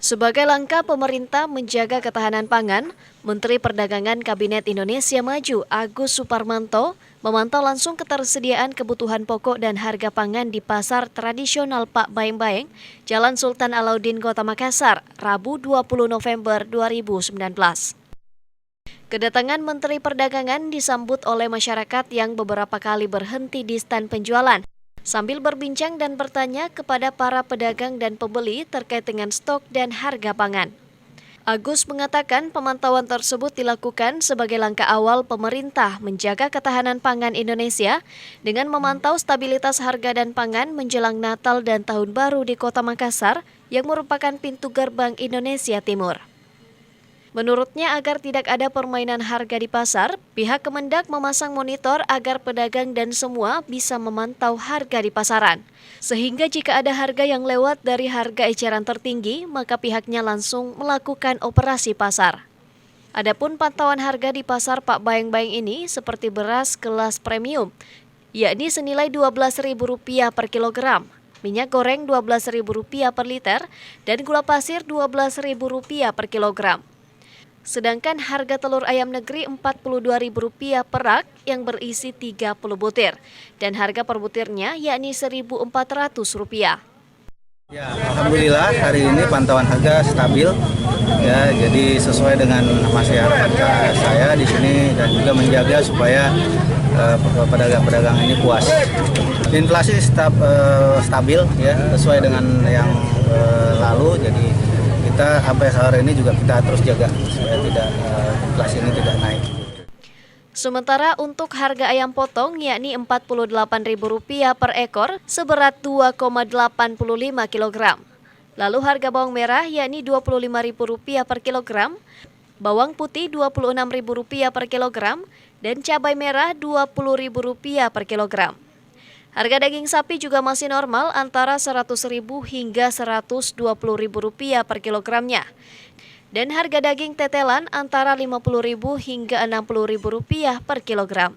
Sebagai langkah pemerintah menjaga ketahanan pangan, Menteri Perdagangan Kabinet Indonesia Maju Agus Suparmanto memantau langsung ketersediaan kebutuhan pokok dan harga pangan di pasar tradisional Pak Baeng-Baeng, Jalan Sultan Alauddin, Kota Makassar, Rabu 20 November 2019. Kedatangan Menteri Perdagangan disambut oleh masyarakat yang beberapa kali berhenti di stan penjualan, sambil berbincang dan bertanya kepada para pedagang dan pembeli terkait dengan stok dan harga pangan. Agus mengatakan pemantauan tersebut dilakukan sebagai langkah awal pemerintah menjaga ketahanan pangan Indonesia dengan memantau stabilitas harga dan pangan menjelang Natal dan Tahun Baru di Kota Makassar yang merupakan pintu gerbang Indonesia Timur. Menurutnya, agar tidak ada permainan harga di pasar, pihak Kemendak memasang monitor agar pedagang dan semua bisa memantau harga di pasaran. Sehingga jika ada harga yang lewat dari harga eceran tertinggi, maka pihaknya langsung melakukan operasi pasar. Adapun pantauan harga di pasar Pak Baeng-Baeng ini seperti beras kelas premium, yakni senilai Rp12.000 per kilogram, minyak goreng Rp12.000 per liter, dan gula pasir Rp12.000 per kilogram. Sedangkan harga telur ayam negeri Rp42.000 per rak yang berisi 30 butir dan harga per butirnya yakni Rp1.400. Ya, alhamdulillah hari ini pantauan harga stabil ya, jadi sesuai dengan masyarakat saya di sini dan juga menjaga supaya pedagang-pedagang ini puas. Inflasi stabil ya, sesuai dengan yang lalu, jadi kita sampai sore ini juga kita terus jaga supaya tidak inflasi ini tidak naik. Sementara untuk harga ayam potong yakni Rp48.000 per ekor seberat 2,85 kg. Lalu harga bawang merah yakni Rp25.000 per kilogram, bawang putih Rp26.000 per kilogram, dan cabai merah Rp20.000 per kilogram. Harga daging sapi juga masih normal antara Rp100.000 hingga Rp120.000 per kilogramnya. Dan harga daging tetelan antara Rp50.000 hingga Rp60.000 per kilogram.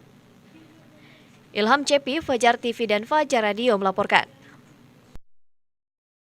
Ilham Cepi, Fajar TV dan Fajar Radio melaporkan.